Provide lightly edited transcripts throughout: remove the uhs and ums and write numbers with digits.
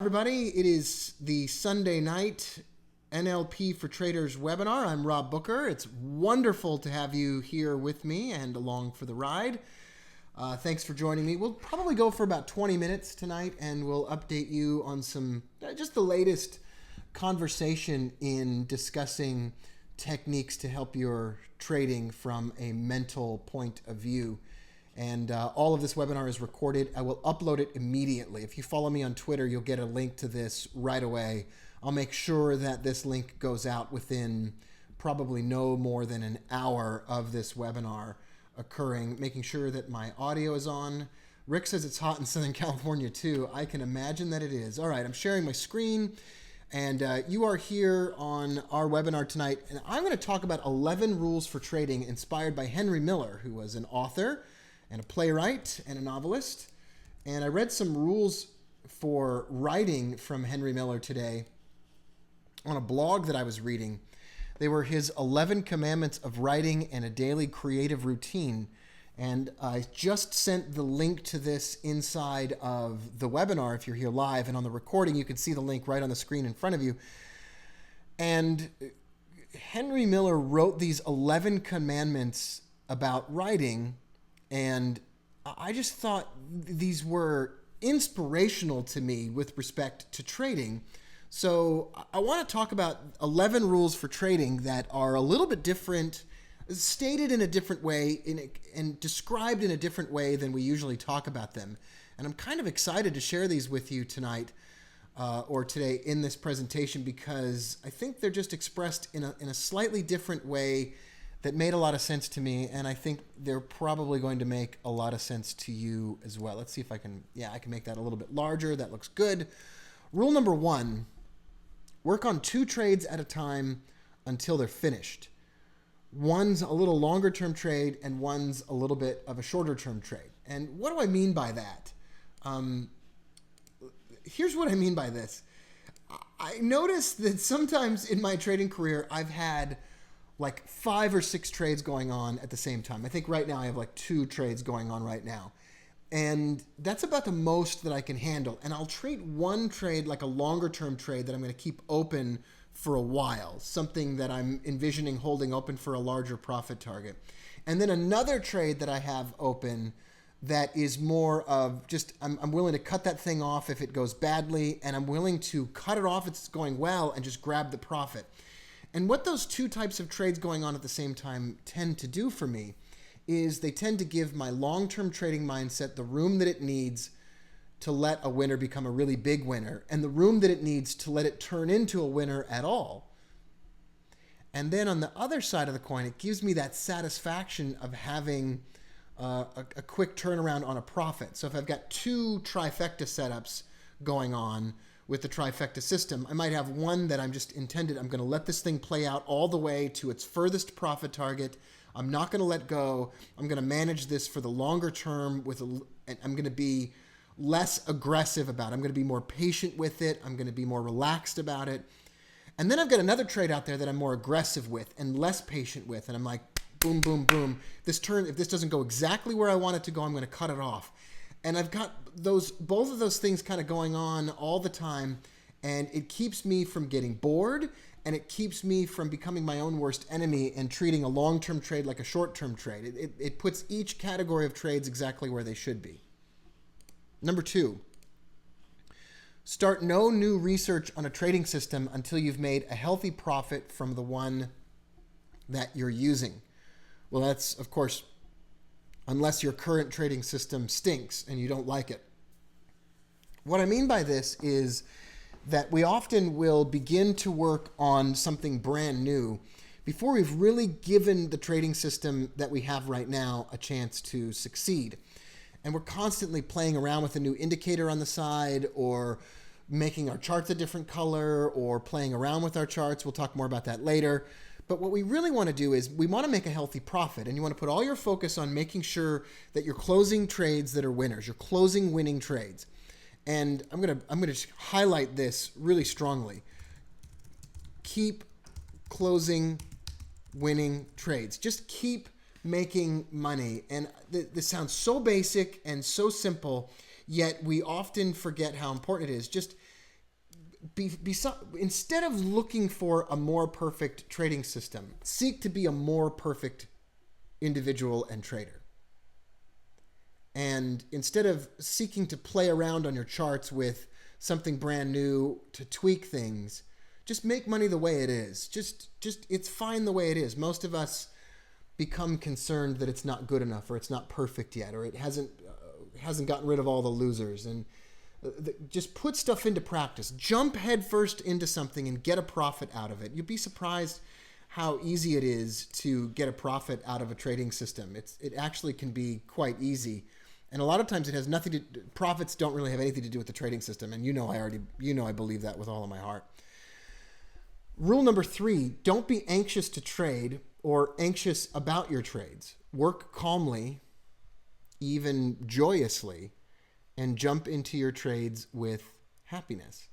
Everybody, it is the Sunday night NLP for Traders webinar. I'm Rob Booker. It's wonderful to have you here with me and along for the ride. Thanks for joining me. We'll probably go for about 20 minutes tonight, and we'll update you on some just the latest conversation in discussing techniques to help your trading from a mental point of view. And all of this webinar is recorded. I will upload it immediately. If you follow me on Twitter, you'll get a link to this right away. I'll make sure that this link goes out within probably no more than an hour of this webinar occurring, making sure that my audio is on. Rick says it's hot in Southern California too. I can imagine that it is. All right, I'm sharing my screen, and you are here on our webinar tonight, and I'm going to talk about 11 rules for trading inspired by Henry Miller, who was an author and a playwright and a novelist. And I read some rules for writing from Henry Miller today on a blog that I was reading. They were his 11 commandments of writing and a daily creative routine. And I just sent the link to this inside of the webinar if you're here live. And on the recording, you can see the link right on the screen in front of you. And Henry Miller wrote these 11 commandments about writing, and I just thought these were inspirational to me with respect to trading. So I want to talk about 11 rules for trading that are a little bit different, stated in a different way, and described in a different way than we usually talk about them. And I'm kind of excited to share these with you tonight or today in this presentation, because I think they're just expressed in a slightly different way that made a lot of sense to me, and I think they're probably going to make a lot of sense to you as well. Let's see if I can make that a little bit larger. That looks good. Rule number 1, work on 2 trades at a time until they're finished. One's a little longer term trade and one's a little bit of a shorter term trade. And what do I mean by that? Here's what I mean by this. I noticed that sometimes in my trading career, I've had like 5 or 6 trades going on at the same time. I think right now I have like 2 trades going on right now. And that's about the most that I can handle. And I'll treat one trade like a longer term trade that I'm going to keep open for a while, something that I'm envisioning holding open for a larger profit target. And then another trade that I have open that is more of just, I'm willing to cut that thing off if it goes badly, and I'm willing to cut it off if it's going well and just grab the profit. And what those 2 types of trades going on at the same time tend to do for me is they tend to give my long-term trading mindset the room that it needs to let a winner become a really big winner, and the room that it needs to let it turn into a winner at all. And then on the other side of the coin, it gives me that satisfaction of having a quick turnaround on a profit. So if I've got 2 trifecta setups going on with the trifecta system, I might have one that I'm going to let this thing play out all the way to its furthest profit target. I'm not going to let go. I'm going to manage this for the longer term and I'm going to be less aggressive about it. I'm going to be more patient with it. I'm going to be more relaxed about it. And then I've got another trade out there that I'm more aggressive with and less patient with. And I'm like, boom, boom, boom. If this doesn't go exactly where I want it to go, I'm going to cut it off. And I've got both of those things kind of going on all the time, and it keeps me from getting bored, and it keeps me from becoming my own worst enemy and treating a long-term trade like a short-term trade. It puts each category of trades exactly where they should be. Number 2, start no new research on a trading system until you've made a healthy profit from the one that you're using. Well, that's, of course, unless your current trading system stinks and you don't like it. What I mean by this is that we often will begin to work on something brand new before we've really given the trading system that we have right now a chance to succeed. And we're constantly playing around with a new indicator on the side, or making our charts a different color, or playing around with our charts. We'll talk more about that later. But what we really want to do is we want to make a healthy profit, and you want to put all your focus on making sure that you're closing trades that are winners. You're closing winning trades. And I'm going to highlight this really strongly. Keep closing winning trades. Just keep making money. And this sounds so basic and so simple, yet we often forget how important it is. Just instead of looking for a more perfect trading system, seek to be a more perfect individual and trader. And instead of seeking to play around on your charts with something brand new to tweak things, just make money the way it is. Just it's fine the way it is. Most of us become concerned that it's not good enough, or it's not perfect yet, or it hasn't gotten rid of all the losers. And just put stuff into practice. Jump headfirst into something and get a profit out of it. You'd be surprised how easy it is to get a profit out of a trading system. It actually can be quite easy. And a lot of times it has nothing to, profits don't really have anything to do with the trading system. And I believe that with all of my heart. Rule number 3, don't be anxious to trade or anxious about your trades. Work calmly, even joyously, and jump into your trades with happiness.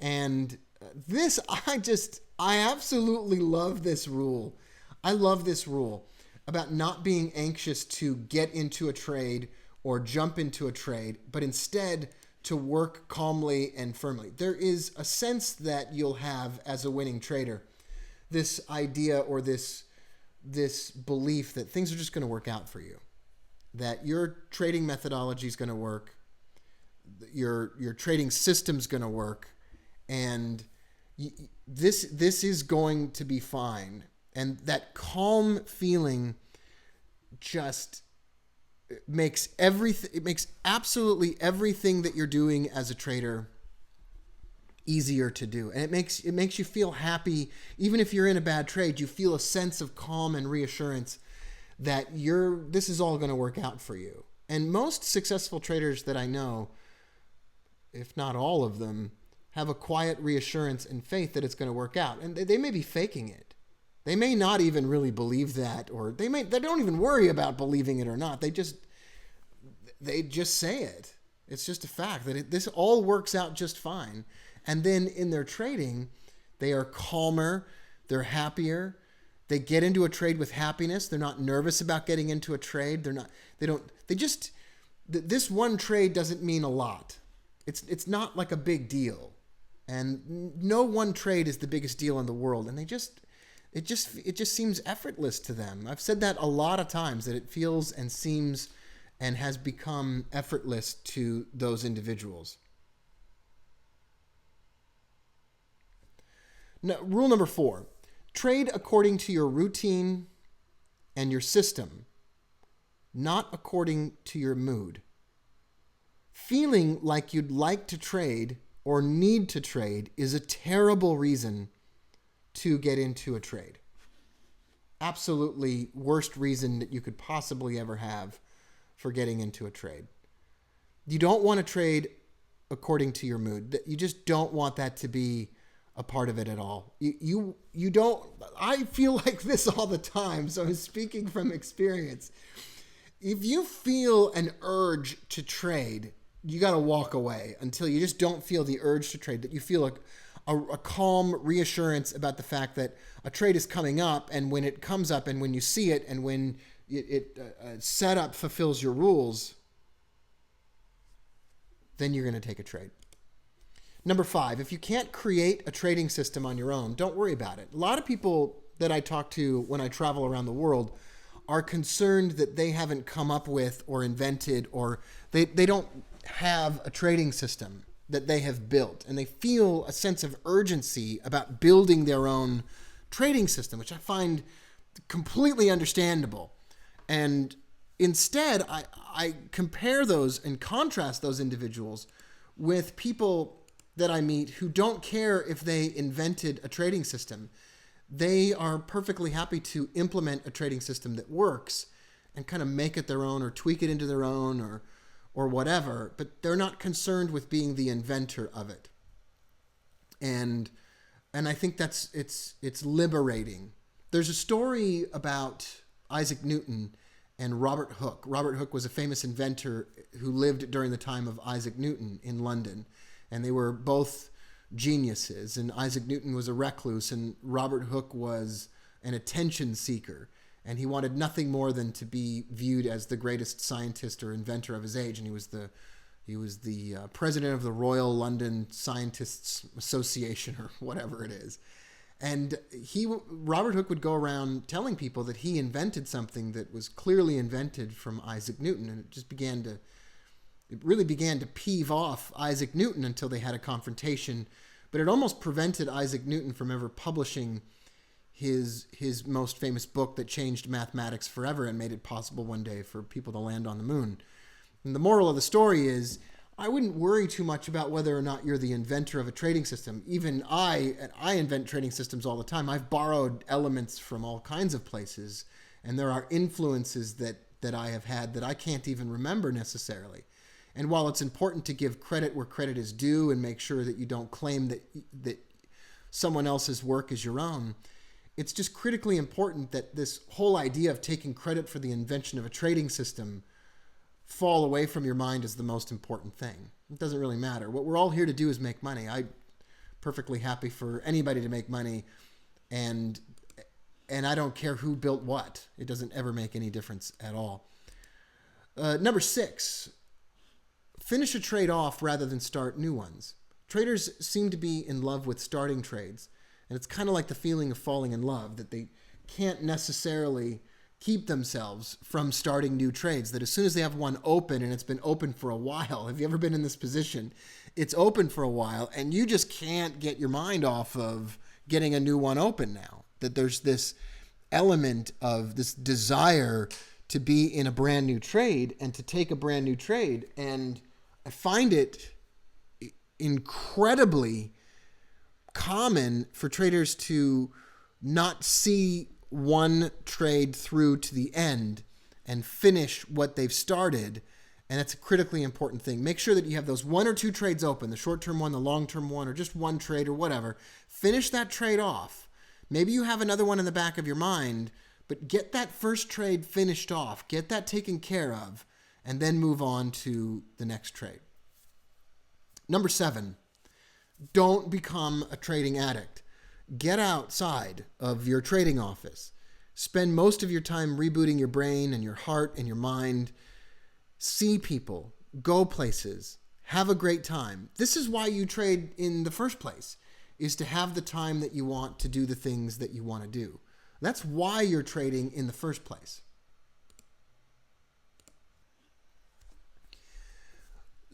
And this, I absolutely love this rule. I love this rule about not being anxious to get into a trade or jump into a trade, but instead to work calmly and firmly. There is a sense that you'll have as a winning trader, this idea or this belief that things are just going to work out for you, that your trading methodology is going to work, your trading system's going to work, and this is going to be fine. And that calm feeling just makes absolutely everything that you're doing as a trader easier to do. And it makes you feel happy. Even if you're in a bad trade, you feel a sense of calm and reassurance that this is all going to work out for you. And most successful traders that I know, if not all of them, have a quiet reassurance and faith that it's going to work out. And they may be faking it. They may not even really believe that, or they don't even worry about believing it or not. They just say it. It's just a fact that this all works out just fine. And then in their trading, they are calmer, they're happier, they get into a trade with happiness. They're not nervous about getting into a trade. This one trade doesn't mean a lot. It's not like a big deal. And no one trade is the biggest deal in the world. And it just seems effortless to them. I've said that a lot of times, that it feels and seems and has become effortless to those individuals. Now, rule number 4, trade according to your routine and your system, not according to your mood. Feeling like you'd like to trade or need to trade is a terrible reason to get into a trade. Absolutely worst reason that you could possibly ever have for getting into a trade. You don't want to trade according to your mood. You just don't want that to be a part of it at all. You don't. I feel like this all the time, so I'm speaking from experience. If you feel an urge to trade, you got to walk away until you just don't feel the urge to trade, that you feel a calm reassurance about the fact that a trade is coming up, and when it comes up and when you see it and when it setup fulfills your rules, then you're going to take a trade. Number 5, if you can't create a trading system on your own, don't worry about it. A lot of people that I talk to when I travel around the world are concerned that they haven't come up with or invented, or they don't have a trading system that they have built, and they feel a sense of urgency about building their own trading system, which I find completely understandable. And instead, I compare those and contrast those individuals with people that I meet who don't care if they invented a trading system. They are perfectly happy to implement a trading system that works and kind of make it their own or tweak it into their own or whatever, but they're not concerned with being the inventor of it. And I think it's liberating. There's a story about Isaac Newton and Robert Hooke. Robert Hooke was a famous inventor who lived during the time of Isaac Newton in London. And they were both geniuses. And Isaac Newton was a recluse, and Robert Hooke was an attention seeker. And he wanted nothing more than to be viewed as the greatest scientist or inventor of his age. And he was the He was the president of the Royal London Scientists Association, or whatever it is. And Robert Hooke would go around telling people that he invented something that was clearly invented from Isaac Newton. And it really began to peeve off Isaac Newton until they had a confrontation. But it almost prevented Isaac Newton from ever publishing his most famous book that changed mathematics forever and made it possible one day for people to land on the moon. And the moral of the story is, I wouldn't worry too much about whether or not you're the inventor of a trading system. Even I invent trading systems all the time. I've borrowed elements from all kinds of places, and there are influences that I have had that I can't even remember necessarily. And while it's important to give credit where credit is due and make sure that you don't claim that someone else's work is your own, it's just critically important that this whole idea of taking credit for the invention of a trading system fall away from your mind as the most important thing. It doesn't really matter. What we're all here to do is make money. I'm perfectly happy for anybody to make money, and I don't care who built what. It doesn't ever make any difference at all. Number 6, finish a trade off rather than start new ones. Traders seem to be in love with starting trades, and it's kind of like the feeling of falling in love, that they can't necessarily keep themselves from starting new trades, that as soon as they have one open, and it's been open for a while, have you ever been in this position? It's open for a while, and you just can't get your mind off of getting a new one open now. That there's this element of this desire to be in a brand new trade and to take a brand new trade. And I find it incredibly common for traders to not see one trade through to the end and finish what they've started. And it's a critically important thing. Make sure that you have those 1 or 2 trades open, the short-term one, the long-term one, or just one trade or whatever. Finish that trade off. Maybe you have another one in the back of your mind, but get that first trade finished off. Get that taken care of, and then move on to the next trade. Number 7, don't become a trading addict. Get outside of your trading office. Spend most of your time rebooting your brain and your heart and your mind. See people, go places, have a great time. This is why you trade in the first place, is to have the time that you want to do the things that you want to do. That's why you're trading in the first place.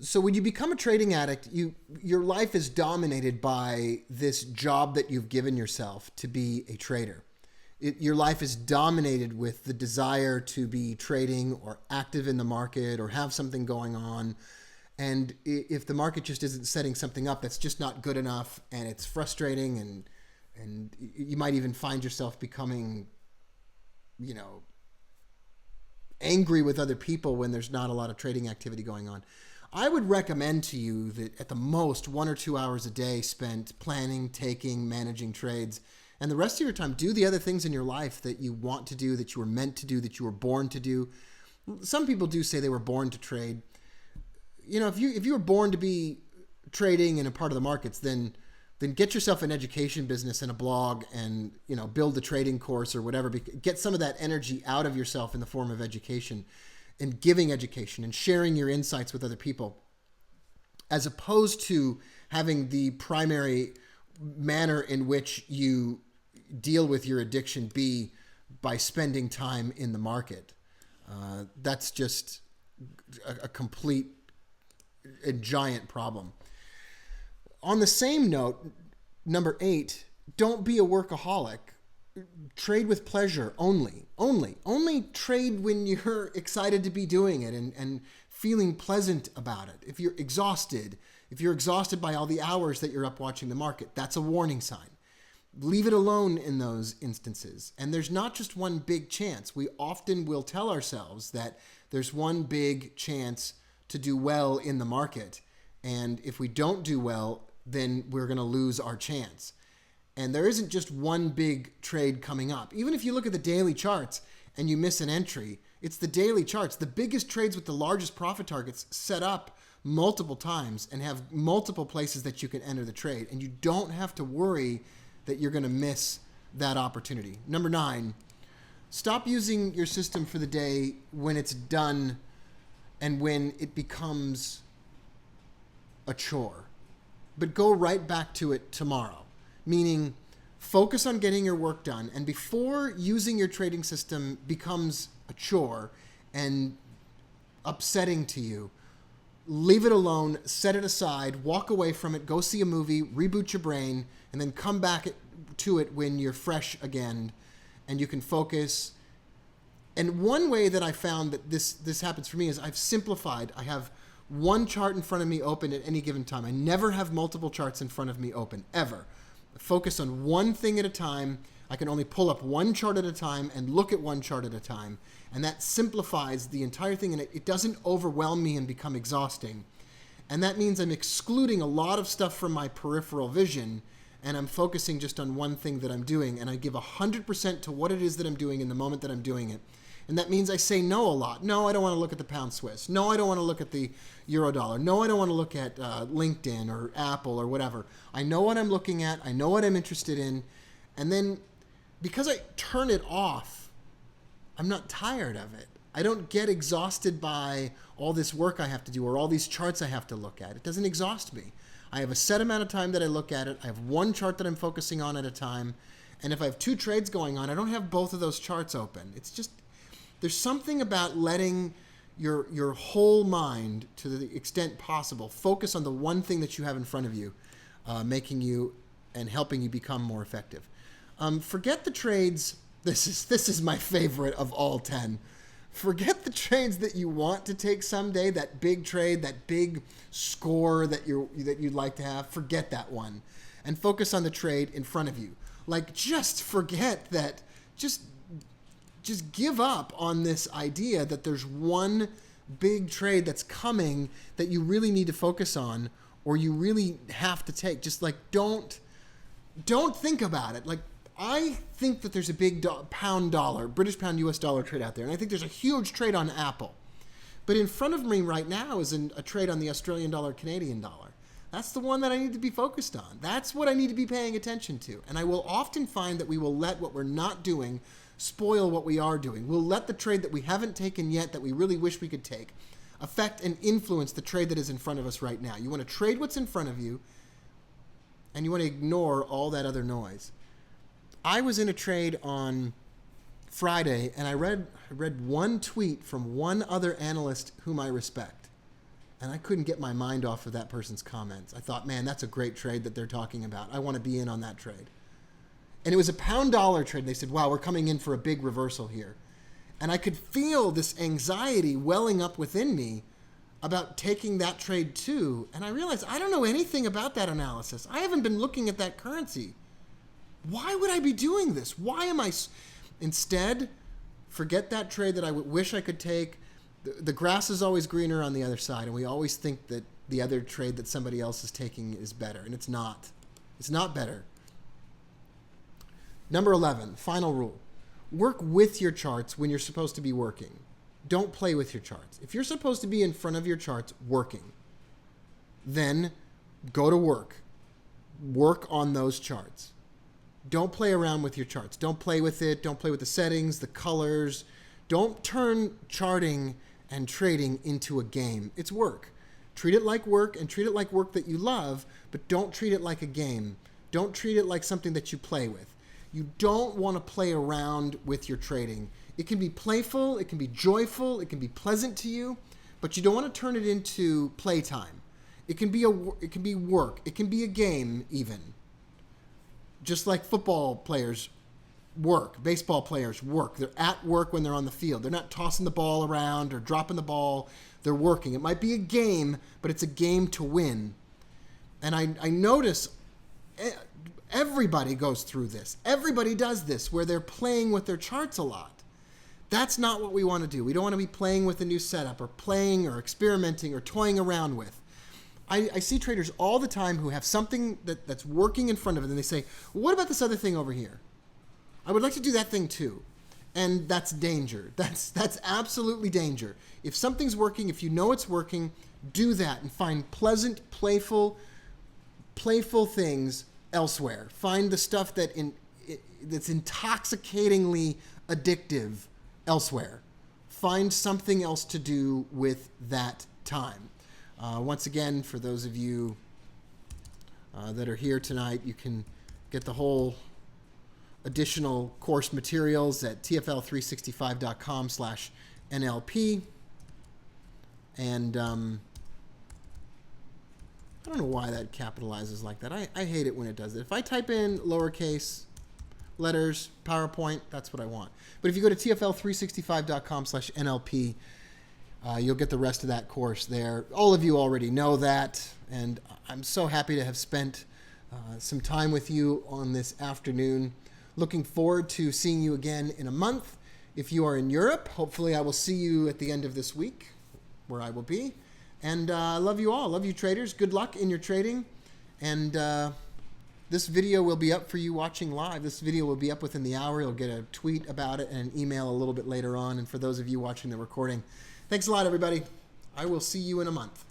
So when you become a trading addict, your life is dominated by this job that you've given yourself to be a trader. Your life is dominated with the desire to be trading or active in the market or have something going on. And if the market just isn't setting something up, that's just not good enough, and it's frustrating, and you might even find yourself becoming, angry with other people when there's not a lot of trading activity going on. I would recommend to you that at the most 1 or 2 hours a day spent planning, taking, managing trades, and the rest of your time do the other things in your life that you want to do, that you were meant to do, that you were born to do. Some people do say they were born to trade. If you were born to be trading in a part of the markets, then get yourself an education business and a blog, and build a trading course or whatever. Get some of that energy out of yourself in the form of education, and giving education and sharing your insights with other people, as opposed to having the primary manner in which you deal with your addiction be by spending time in the market. That's just a complete and giant problem. On the same note, number 8, don't be a workaholic. Trade with pleasure only. Only trade when you're excited to be doing it and feeling pleasant about it. If you're exhausted by all the hours that you're up watching the market, that's a warning sign. Leave it alone in those instances. And there's not just one big chance. We often will tell ourselves that there's one big chance to do well in the market. And if we don't do well, then we're going to lose our chance. And there isn't just one big trade coming up. Even if you look at the daily charts and you miss an entry, it's the daily charts. The biggest trades with the largest profit targets set up multiple times and have multiple places that you can enter the trade. And you don't have to worry that you're going to miss that opportunity. Number 9, stop using your system for the day when it's done and when it becomes a chore, but go right back to it tomorrow. Meaning, focus on getting your work done, and before using your trading system becomes a chore and upsetting to you, leave it alone, set it aside, walk away from it, go see a movie, reboot your brain, and then come back to it when you're fresh again and you can focus. And one way that I found that this happens for me is I've simplified. I have one chart in front of me open at any given time. I never have multiple charts in front of me open, ever. Focus on one thing at a time. I can only pull up one chart at a time and look at one chart at a time. And that simplifies the entire thing, and it doesn't overwhelm me and become exhausting. And that means I'm excluding a lot of stuff from my peripheral vision, and I'm focusing just on one thing that I'm doing, and I give 100% to what it is that I'm doing in the moment that I'm doing it. And that means I say no a lot. No, I don't want to look at the pound Swiss. No, I don't want to look at the euro dollar. No, I don't want to look at LinkedIn or Apple or whatever. I know what I'm looking at. I know what I'm interested in. And then because I turn it off, I'm not tired of it. I don't get exhausted by all this work I have to do or all these charts I have to look at. It doesn't exhaust me. I have a set amount of time that I look at it. I have one chart that I'm focusing on at a time. And if I have two trades going on, I don't have both of those charts open. It's just, there's something about letting your whole mind, to the extent possible, focus on the one thing that you have in front of you, making you and helping you become more effective. Forget the trades. This is my favorite of all 10. Forget the trades that you want to take someday, that big trade, that big score that you'd like to have. Forget that one and focus on the trade in front of you. Like, just forget that. Just give up on this idea that there's one big trade that's coming that you really need to focus on or you really have to take. Just like, don't think about it. Like, I think that there's a big pound dollar, British pound US dollar trade out there, and I think there's a huge trade on Apple. But in front of me right now is a trade on the Australian dollar, Canadian dollar. That's the one that I need to be focused on. That's what I need to be paying attention to. And I will often find that we will let what we're not doing spoil what we are doing. We'll let the trade that we haven't taken yet that we really wish we could take affect and influence the trade that is in front of us right now. You want to trade what's in front of you, and you want to ignore all that other noise. I was in a trade on Friday, and I read one tweet from one other analyst whom I respect, and I couldn't get my mind off of that person's comments. I thought, man, that's a great trade that they're talking about. I want to be in on that trade. And it was a pound dollar trade. They said, wow, we're coming in for a big reversal here. And I could feel this anxiety welling up within me about taking that trade too. And I realized I don't know anything about that analysis. I haven't been looking at that currency. Why would I be doing this? Why am I? Instead, forget that trade that I wish I could take. The grass is always greener on the other side. And we always think that the other trade that somebody else is taking is better. And it's not. It's not better. Number 11, final rule. Work with your charts when you're supposed to be working. Don't play with your charts. If you're supposed to be in front of your charts working, then go to work. Work on those charts. Don't play around with your charts. Don't play with it. Don't play with the settings, the colors. Don't turn charting and trading into a game. It's work. Treat it like work and treat it like work that you love, but don't treat it like a game. Don't treat it like something that you play with. You don't want to play around with your trading. It can be playful, it can be joyful, it can be pleasant to you, but you don't want to turn it into playtime. It can be work, it can be a game even. Just like football players work, baseball players work. They're at work when they're on the field. They're not tossing the ball around or dropping the ball. They're working. It might be a game, but it's a game to win. And I notice everybody goes through this. Everybody does this where they're playing with their charts a lot. That's not what we want to do. We don't want to be playing with a new setup or playing or experimenting or toying around with. I see traders all the time who have something that's working in front of them, and they say, what about this other thing over here? I would like to do that thing too. And that's danger. That's absolutely danger. If something's working, if you know it's working, do that and find pleasant, playful things elsewhere. Find the stuff that's intoxicatingly addictive elsewhere. Find something else to do with that time. Once again, for those of you that are here tonight, you can get the whole additional course materials at tfl365.com/NLP. And I don't know why that capitalizes like that. I hate it when it does it. If I type in lowercase letters, PowerPoint, that's what I want. But if you go to tfl365.com/NLP, you'll get the rest of that course there. All of you already know that, and I'm so happy to have spent some time with you on this afternoon. Looking forward to seeing you again in a month. If you are in Europe, hopefully I will see you at the end of this week, where I will be. And I love you all. Love you, traders. Good luck in your trading. And this video will be up for you watching live. This video will be up within the hour. You'll get a tweet about it and an email a little bit later on. And for those of you watching the recording, thanks a lot, everybody. I will see you in a month.